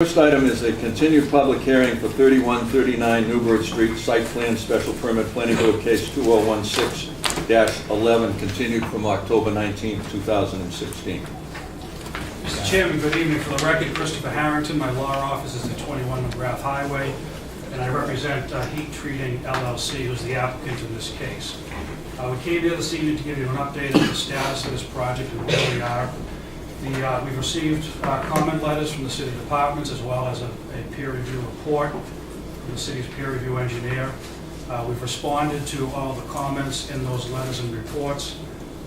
First item is a continued public hearing for 3139 Newbury Street Site Plan Special Permit Planning Board Case 2016-11, continued from October 19, 2016. Mr. Chairman, good evening. For the record, Christopher Harrington. My law office is at 21 McGrath Highway, and I represent Heat Treating LLC, who's the applicant in this case. We came here this evening to give you an update on the status of this project and where we are. We've received comment letters from the city departments as well as a peer review report from the city's peer review engineer. We've responded to all the comments in those letters and reports,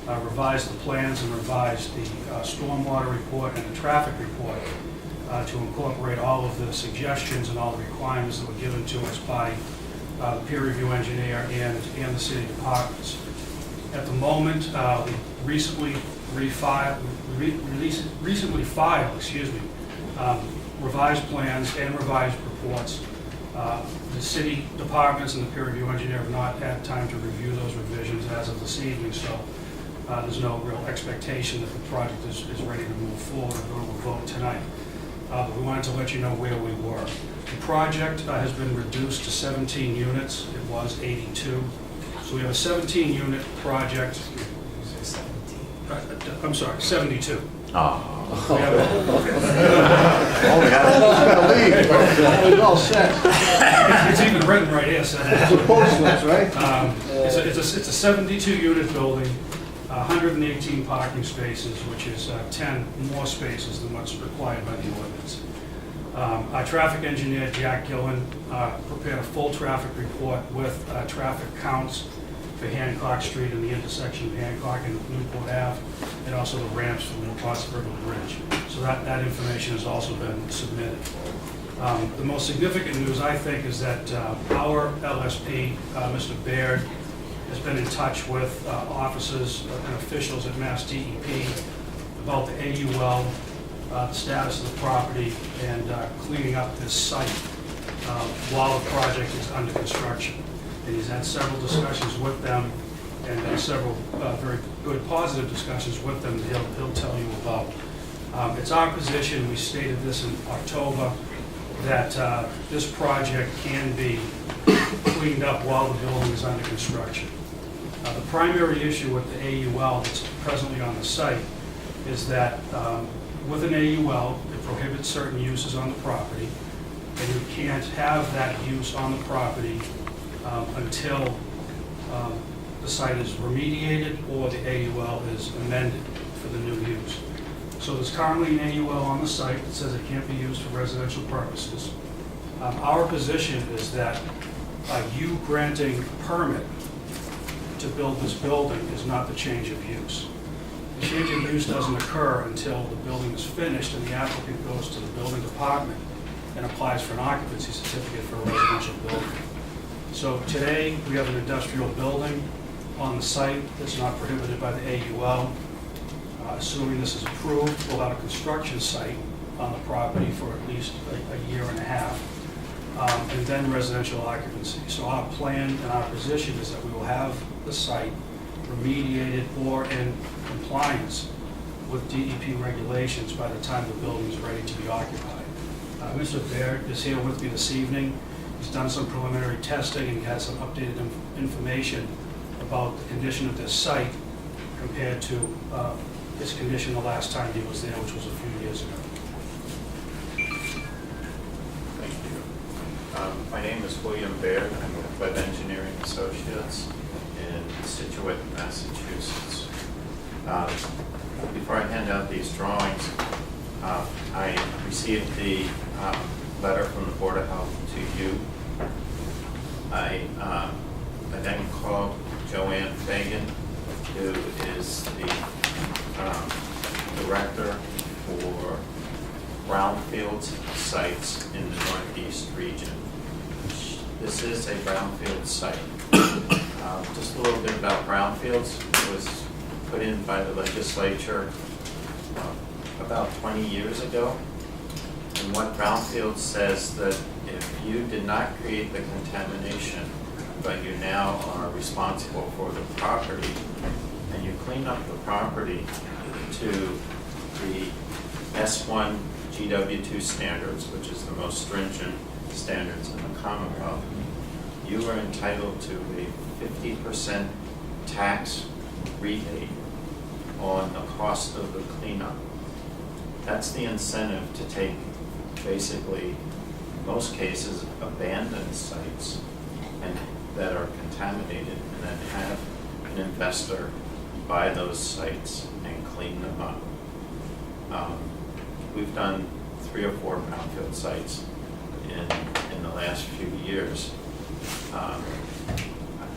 revised the plans and revised the stormwater report and the traffic report to incorporate all of the suggestions and all the requirements that were given to us by the peer review engineer and the city departments. At the moment, we recently filed revised plans and revised reports. The city departments and the peer review engineer have not had time to review those revisions as of this evening, so there's no real expectation that the project is ready to move forward and go to a vote tonight. But we wanted to let you know where we were. The project has been reduced to 17 units. It was 82. So we have a 17-unit project. I'm sorry, 72. Oh. We have It's all set. it's even written right here. So The postmarks, right? it's a 72-unit building, 118 parking spaces, which is 10 more spaces than what's required by the ordinance. Our traffic engineer, Jack Gillen, prepared a full traffic report with traffic counts for Hancock Street and the intersection of Hancock and Newport Ave, and also the ramps for the Newport River Bridge. So that information has also been submitted. The most significant news, I think, is that our LSP, Mr. Baird, has been in touch with officers and officials at Mass DEP about the AUL, the status of the property, and cleaning up this site while the project is under construction. And he's had several discussions with them, and several very good positive discussions with them that he'll tell you about. It's our position, we stated this in October, that this project can be cleaned up while the building is under construction. The primary issue with the AUL that's presently on the site is that with an AUL, it prohibits certain uses on the property, and you can't have that use on the property until the site is remediated or the AUL is amended for the new use. So there's currently an AUL on the site that says it can't be used for residential purposes. Our position is that you granting a permit to build this building is not the change of use. The change of use doesn't occur until the building is finished and the applicant goes to the building department and applies for an occupancy certificate for a residential building. So today, we have an industrial building on the site that's not prohibited by the AUL. Assuming this is approved, we'll have a construction site on the property for at least a year and a half, and then residential occupancy. So our plan and our position is that we will have the site remediated or in compliance with DEP regulations by the time the building is ready to be occupied. Mr. Baird is here with me this evening. He's done some preliminary testing and has some updated information about the condition of this site compared to its condition the last time he was there, which was a few years ago. Thank you. My name is William Baird. I'm with Web Engineering Associates in Situate, Massachusetts. Before I hand out these drawings, I received the letter from the Board of Health to you. I then called Joanne Fagan, who is the director for brownfield sites in the Northeast region. This is a brownfield site. Just a little bit about brownfields. It was put in by the legislature about 20 years ago. And what brownfield says that if you did not create the contamination, but you now are responsible for the property, and you clean up the property to the S1 GW2 standards, which is the most stringent standards in the Commonwealth, you are entitled to a 50% tax rebate on the cost of the cleanup. That's the incentive to take basically, most cases, abandoned sites and that are contaminated, and then have an investor buy those sites and clean them up. We've done 3 or 4 brownfield sites in the last few years. I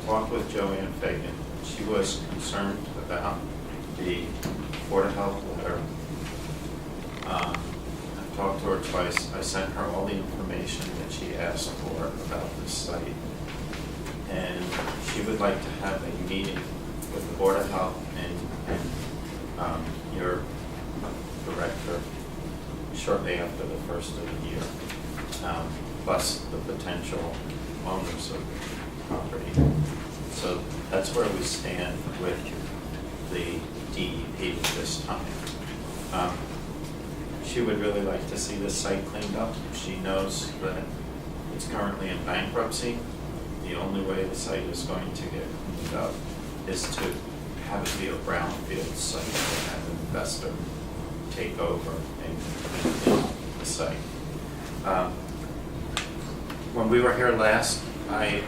talked with Joanne Fagan. She was concerned about the Board of Health letter. I've talked to her twice. I sent her all the information that she asked for about this site. And she would like to have a meeting with the Board of Health and your director shortly after the first of the year, plus the potential owners of the property. So that's where we stand with the DEP at this time. She would really like to see this site cleaned up. She knows that it's currently in bankruptcy. The only way the site is going to get cleaned up is to have it be a brownfield site and have an investor take over and clean the site. When we were here last, I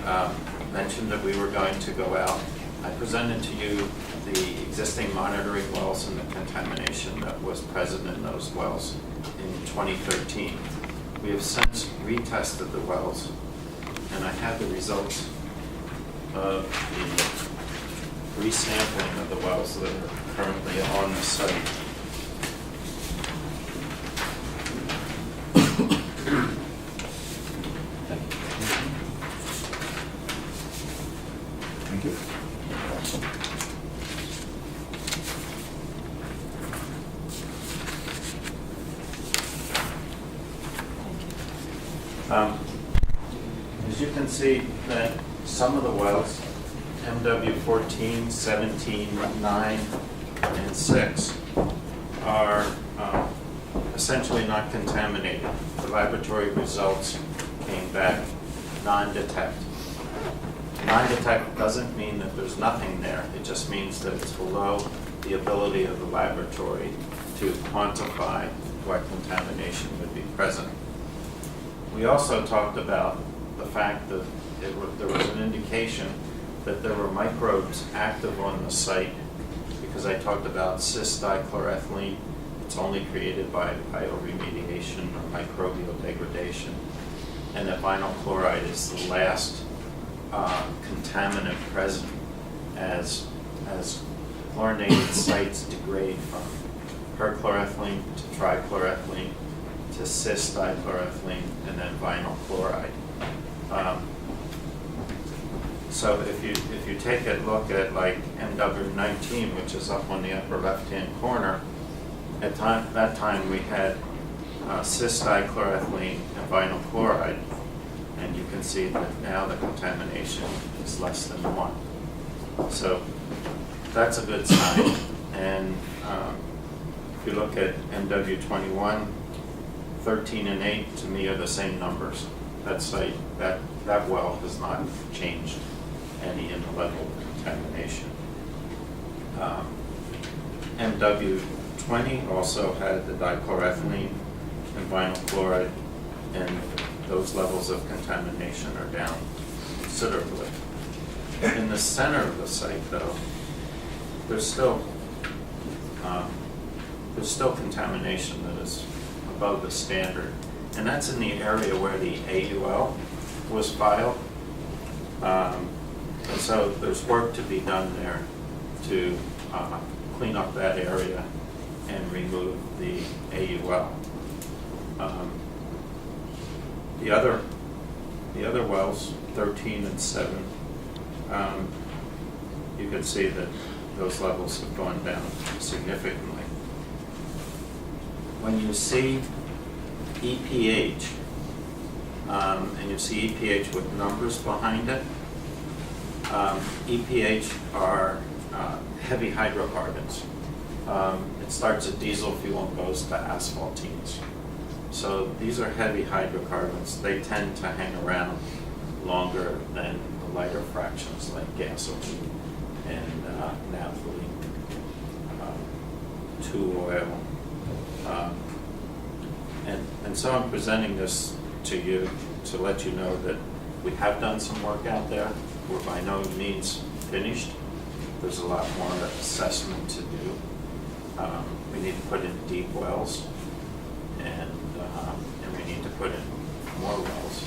mentioned that we were going to go out. I presented to you the existing monitoring wells and the contamination that was present in those wells in 2013. We have since retested the wells, and I have the results of the resampling of the wells that are currently on the site. Thank you. As you can see, that some of the wells, MW 14, 17, 9, and 6, are essentially not contaminated. The laboratory results came back non-detect. Non-detect doesn't mean that there's nothing there. It just means that it's below the ability of the laboratory to quantify what contamination would be present. We also talked about the fact that there was an indication that there were microbes active on the site, because I talked about cis-dichloroethylene. It's only created by bioremediation or microbial degradation. And that vinyl chloride is the last contaminant present as chlorinated sites degrade from perchloroethylene to trichloroethylene to cis-dichloroethylene and then vinyl chloride. So if you take a look at like MW19, which is up on the upper left-hand corner, at that time we had cis-dichloroethylene and vinyl chloride, and you can see that now the contamination is less than 1. So that's a good sign. And if you look at MW21, 13 and 8 to me are the same numbers. That site, that well has not changed any in the level of contamination. MW20 also had the dichloroethylene and vinyl chloride, and those levels of contamination are down considerably. In the center of the site, though, there's still contamination that is above the standard, and that's in the area where the AUL was filed. And so there's work to be done there to clean up that area and remove the AUL. The other wells, 13 and 7, you can see that those levels have gone down significantly. When you see EPH, and you see EPH with numbers behind it, EPH are heavy hydrocarbons. It starts at diesel fuel and goes to asphaltenes. So these are heavy hydrocarbons. They tend to hang around longer than the lighter fractions like gasoline and naphthalene, 2-oil. And so I'm presenting this to you to let you know that we have done some work out there. We're by no means finished. There's a lot more assessment to do. We need to put in deep wells, and we need to put in more wells.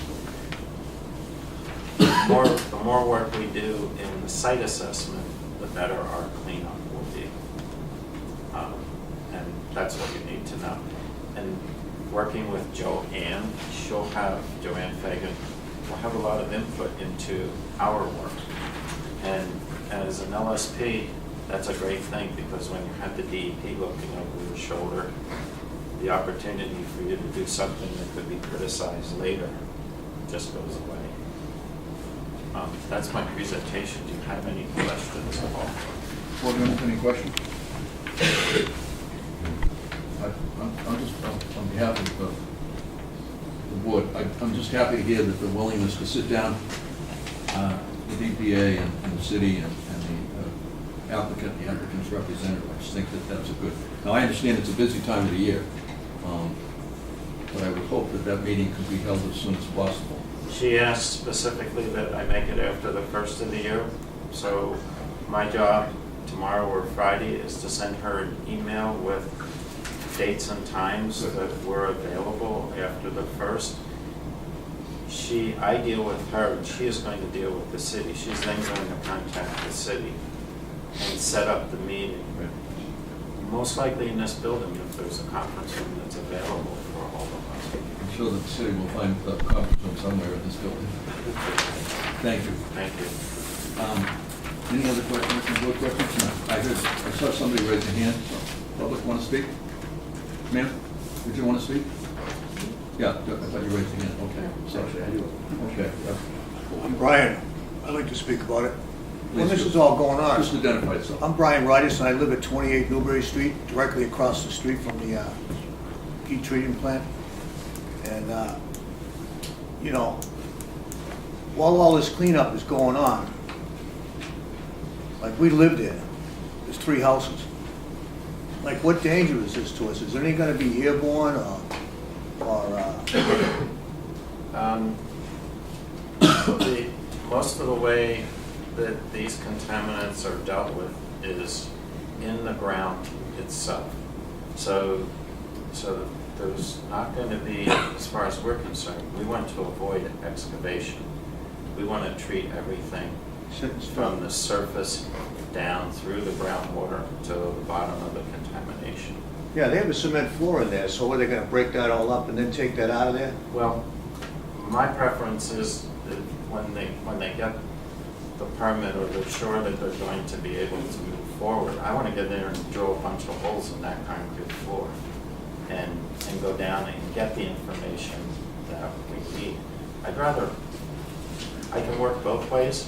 The more work we do in the site assessment, the better our cleanup will be. And that's what you need to know. And working with Joanne Fagan will have a lot of input into our work. And as an LSP, that's a great thing, because when you have the DEP looking over your shoulder, the opportunity for you to do something that could be criticized later just goes away. That's my presentation. Do you have any questions at all? Board members, any questions? I'm just, on behalf of the board, I'm just happy to hear that the willingness to sit down with EPA and the city and the applicant's representative. I just think that that's a good. Now, I understand it's a busy time of the year, but I would hope that that meeting could be held as soon as possible. She asked specifically that I make it after the first of the year. So my job tomorrow or Friday is to send her an email with dates and times that were available after the first. I deal with her, and she is going to deal with the city. She's then going to contact the city and set up the meeting. Most likely in this building, if there's a conference room that's available for all of us. I'm sure that the city will find a conference room somewhere in this building. Thank you. Thank you. Any other questions? Any more questions? No. I saw somebody raise their hand. Public want to speak? Ma'am, did you want to speak? Yeah, I thought you raised your hand. Okay. Sorry. Okay. I'm Brian. I'd like to speak about it. When Please this do. is all going on, Just identify yourself. I'm Brian Ridus, and I live at 28 Newbury Street, directly across the street from the heat treatment plant. And, you know, while all this cleanup is going on, like, we live there. There's 3 houses. Like, what danger is this to us? Is there any gonna be airborne or Most of the way that these contaminants are dealt with is in the ground itself. So there's not going to be, as far as we're concerned, we want to avoid excavation. We want to treat everything from the surface down through the groundwater to the bottom of the contamination. Yeah, they have a cement floor in there, so are they gonna break that all up and then take that out of there? Well, my preference is that when they get the permit, or they're sure that they're going to be able to move forward, I want to get there and drill a bunch of holes in that concrete floor and go down and get the information that we need. I can work both ways,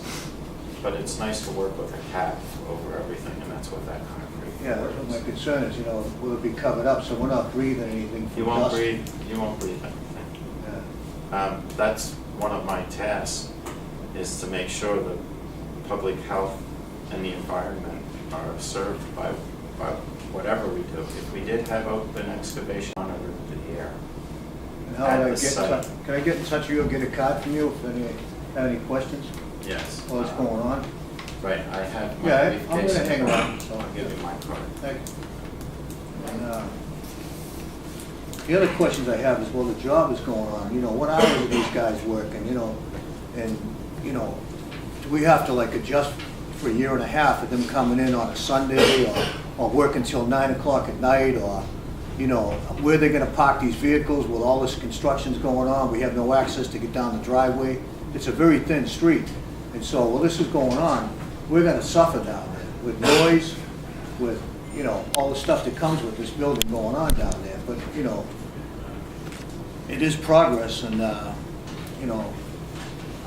but it's nice to work with a cap over everything, and that's what that concrete Yeah, floor that's what my is. concern is, you know, will it be covered up so we're not breathing anything from You won't dust? breathe anything. Yeah. That's one of my tasks, is to make sure that public health and the environment are served by whatever we do. If we did have open excavation, monitor the air. And how At do I the get in site. touch? Can I get in touch with you or get a card from you if have any questions? Yes. What's going on? Right, I have my Yeah, briefcase. I'm gonna hang around, so. I'll give you my card. Thank you. And, the other questions I have is, well, the job is going on, you know, what hours are these guys working, you know? And, you know, do we have to like adjust for a year and a half of them coming in on a Sunday or working till 9 o'clock at night, or, you know, where they're gonna park these vehicles with all this construction's going on? We have no access to get down the driveway. It's a very thin street. And so, while this is going on, we're gonna suffer down there with noise, with, you know, all the stuff that comes with this building going on down there. But, you know, it is progress, and, you know,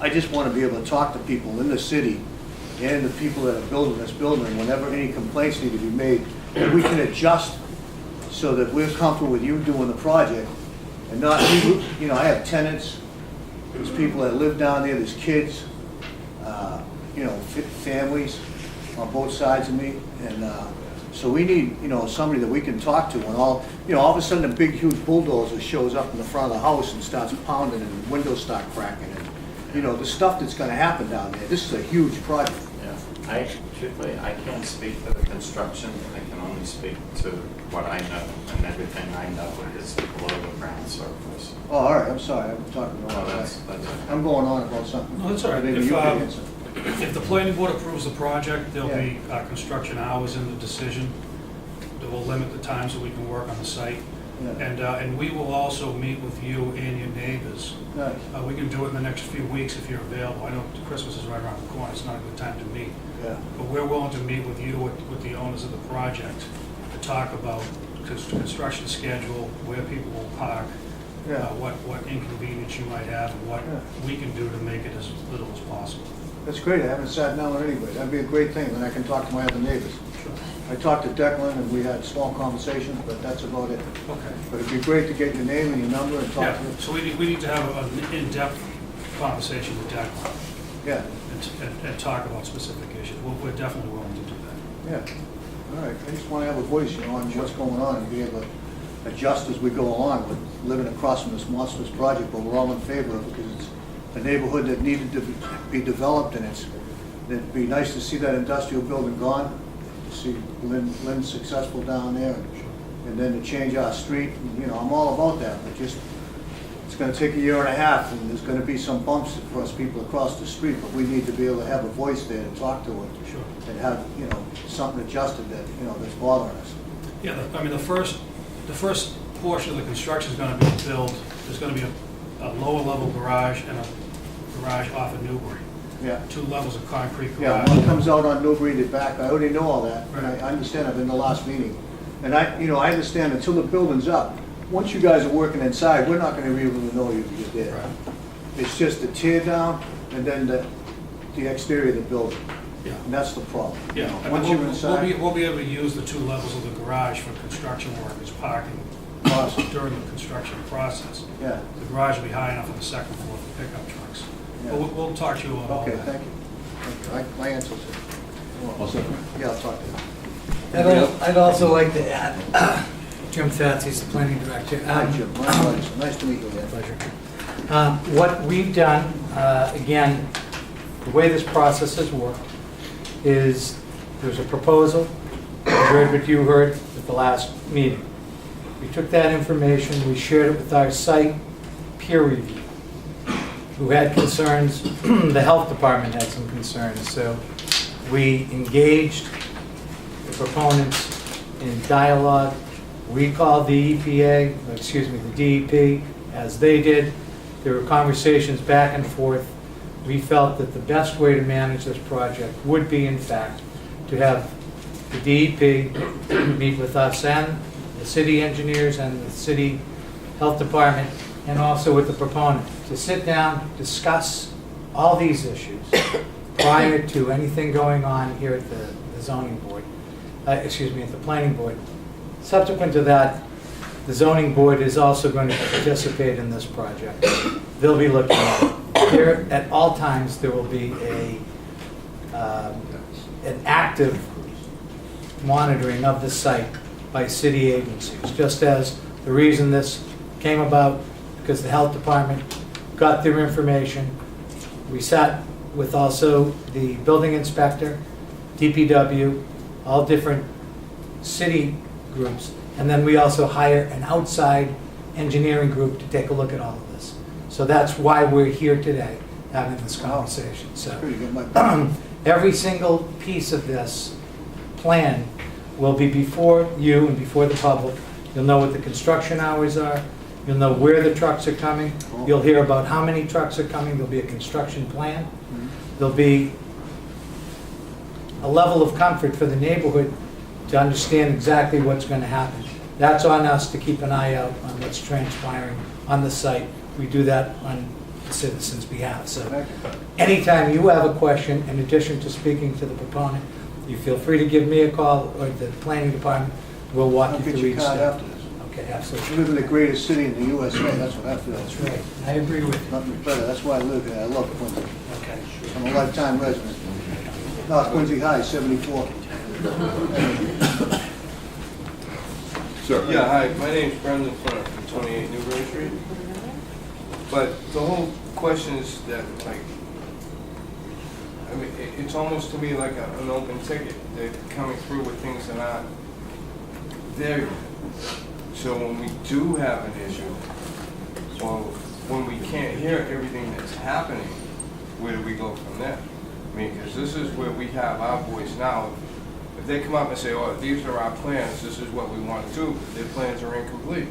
I just want to be able to talk to people in the city and the people that are building this building, whenever any complaints need to be made, that we can adjust so that we're comfortable with you doing the project, And not, you know, I have tenants, there's people that live down there, there's kids, you know, families on both sides of me. And so we need, you know, somebody that we can talk to when all, you know, all of a sudden a big huge bulldozer shows up in the front of the house and starts pounding and windows start cracking. And, you know, the stuff that's gonna happen down there, this is a huge project. Yeah, truthfully, I can't speak for the construction, I can only speak to what I know, and everything I know is below the ground surface. Oh, all right, I'm sorry, I'm talking No, about that's, that. that's. I'm going on about something. No, that's all right. Maybe If, you can answer. If the planning board approves the project, there'll Yeah. be construction hours in the decision that will limit the times that we can work on the site. Yeah. And we will also meet with you and your neighbors. Nice. We can do it in the next few weeks if you're available. I know Christmas is right around the corner, it's not a good time to meet. Yeah. But we're willing to meet with you, with the owners of the project, to talk about construction schedule, where people will park, Yeah. what inconvenience you might have, and what Yeah. we can do to make it as little as possible. That's great, I haven't sat down with anybody, that'd be a great thing, then I can talk to my other neighbors. Sure. I talked to Declan and we had small conversations, but that's about it. Okay. But it'd be great to get your name and your number and talk Yeah, to you. so we need to have an in-depth conversation with Declan Yeah, and talk about specific issues. We're definitely willing to do that. yeah. All right, I just want to have a voice, you know, on what's going on and be able to adjust as we go along. We're living across from this monstrous project, but we're all in favor of it because it's a neighborhood that needed to be developed, and it'd be nice to see that industrial building gone, to see Lynn successful down there, and then to change our street. And, you know, I'm all about that, but just, it's gonna take a year and a half, and there's gonna be some bumps for us people across the street, but we need to be able to have a voice there to talk to it. Sure. And have, you know, something adjusted that, you know, that's bothering us. Yeah, I mean, the first portion of the construction is gonna be built, there's gonna be a lower level garage and a garage off of Newbury. Yeah. 2 levels of concrete Yeah, garage. one comes out on Newbury to back, I already know all that, and Right. I understand, I've been in the last meeting. And I, you know, I understand until the building's up, once you guys are working inside, we're not gonna be able to know you're there. Right. It's just the tear down and then the exterior of the building, Yeah. and that's the problem. you Yeah, know. I mean, Once you're inside, we'll be able to use the 2 levels of the garage for construction workers parking awesome, during the construction process. yeah, The garage will be high enough on the second floor for pickup trucks. But yeah. we'll talk to you about all Okay, that. thank you. Thank you. My answer's it. All set? Yeah, I'll talk to you. I'd also like to add, Jim Fatsy's the planning director. Hi, Jim, my pleasure, nice to meet you again. Pleasure. What we've done, again, the way this process has worked is there's a proposal, you heard what you heard at the last meeting. We took that information, we shared it with our site peer review, who had concerns, the health department had some concerns, so we engaged the proponents in dialogue. We called the EPA, excuse me, the DEP, as they did. There were conversations back and forth. We felt that the best way to manage this project would be, in fact, to have the DEP meet with us and the city engineers and the city health department, and also with the proponent, to sit down, discuss all these issues prior to anything going on here at the zoning board, excuse me, at the planning board. Subsequent to that, the zoning board is also going to participate in this project. They'll be looking at it. There, at all times, there will be an active monitoring of the site by city agencies, just as the reason this came about, because the health department got their information. We sat with also the building inspector, DPW, all different city groups, and then we also hire an outside engineering group to take a look at all of this. So that's why we're here today, having this conversation. So Pretty good, my every single piece of this plan will be before you and before the public. You'll know what the construction hours are. You'll know where the trucks are coming. You'll hear about how many trucks are coming. There'll be a construction plan. There'll be a level of comfort for the neighborhood to understand exactly what's going to happen. That's on us to keep an eye out on what's transpiring on the site. We do that on the citizens' behalf. So Thank you. anytime you have a question, in addition to speaking to the proponent, you feel free to give me a call or the planning department. We'll walk I'll you get through your each card step. after this. Okay, We absolutely. live in the greatest city in the USA, that's what I feel. That's right. I agree with you. Nothing better, that's why I live here, I love Quincy. Okay. I'm a lifetime resident. North Quincy High, 74. Sir? Yeah, hi, my name's Brendan Flynn from 28 Newbury Street. But the whole question is that, like, I mean, it's almost to me like an open ticket. They're coming through with things that aren't there yet. So when we do have an issue, or when we can't hear everything that's happening, where do we go from there? I mean, because this is where we have our voice now. If they come up and say, oh, these are our plans, this is what we want to do, their plans are incomplete.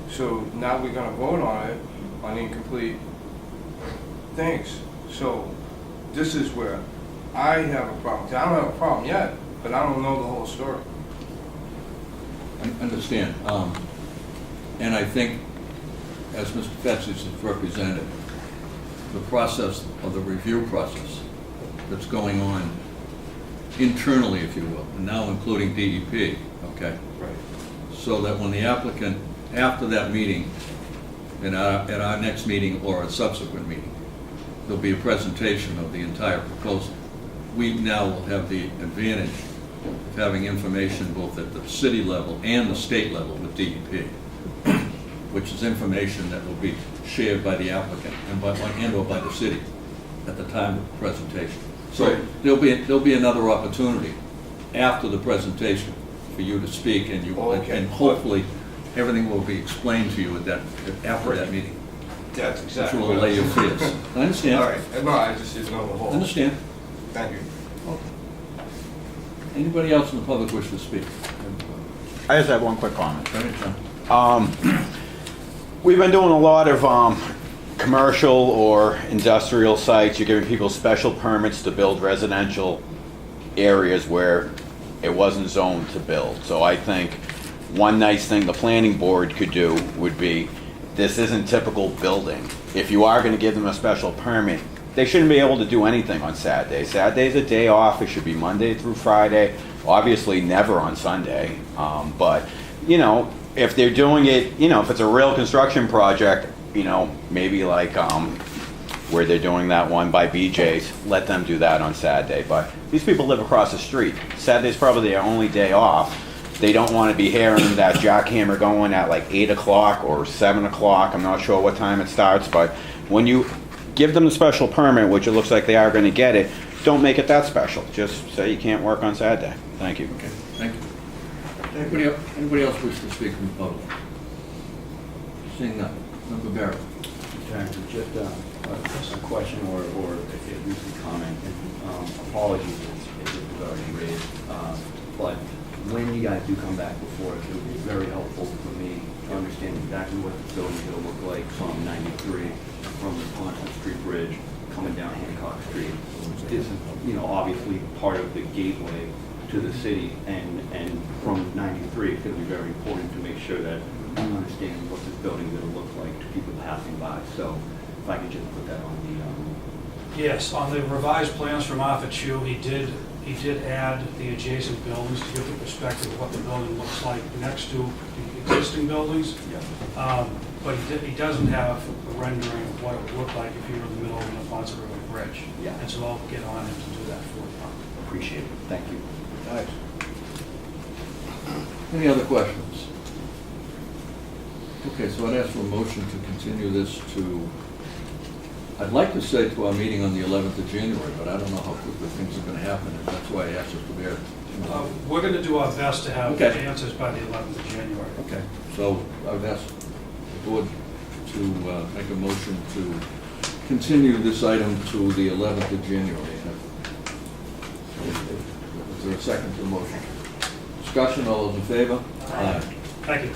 So now we're gonna vote on it, on incomplete things. So this is where I have a problem. I don't have a problem yet, but I don't know the whole story. I understand. And I think, as Mr. Fetzi's has represented, the process of the review process that's going on internally, if you will, and now including DEP, okay? Right. So that when the applicant, after that meeting, at our next meeting or a subsequent meeting, there'll be a presentation of the entire proposal. We now will have the advantage of having information both at the city level and the state level with DEP, which is information that will be shared by the applicant and or by the city at the time of the presentation. So Right. there'll be another opportunity after the presentation for you to speak, and Okay. and hopefully everything will be explained to you after that meeting, That's which exactly will what allay your fears. I understand. All right, no, I just didn't know the whole. Understand. Thank you. Anybody else in the public wish to speak? I just have one quick comment. Go ahead, John. We've been doing a lot of commercial or industrial sites. You're giving people special permits to build residential areas where it wasn't zoned to build. So I think one nice thing the planning board could do would be, this isn't typical building. If you are going to give them a special permit, they shouldn't be able to do anything on Saturday. Saturday's a day off. It should be Monday through Friday. Obviously, never on Sunday. But, you know, if they're doing it, you know, if it's a real construction project, you know, maybe like where they're doing that one by BJ's, let them do that on Saturday. But these people live across the street. Saturday's probably their only day off. They don't want to be hearing that jackhammer going at like 8 o'clock or 7 o'clock. I'm not sure what time it starts, but when you give them the special permit, which it looks like they are going to get it, don't make it that special. Just say you can't work on Saturday. Thank you. Okay, thank you. Anybody else wish to speak from the public? Seeing none. Member Barrett. Just a question or at least a comment, and apologies if it was already raised, but when you guys do come back before us, it would be very helpful for me to understand exactly what the building's gonna look like from 93, from the Quincy Street Bridge, coming down Hancock Street. This is, you know, obviously part of the gateway to the city, and from 93, it's gonna be very important to make sure that we understand what this building's gonna look like to people passing by. So if I could just put that on the, Yes, on the revised plans from Arthur Chu, he did add the adjacent buildings to give the perspective of what the building looks like next to the existing buildings. yeah. But he doesn't have a rendering of what it would look like if you were in the middle of the Napontet River Bridge. Yeah. And so I'll get on him to do that for you. Appreciate it. Thank you. Nice. Any other questions? Okay, so I'd ask for a motion to continue this to, I'd like to say to our meeting on the 11th of January, but I don't know how quickly things are going to happen, and that's why I asked Mr. Bear. We're going to do our best to have Okay. answers by the 11th of January. Okay, so I would ask the board to make a motion to continue this item to the 11th of January. Is there a second to the motion? Discussion, all those in favor? Thank you.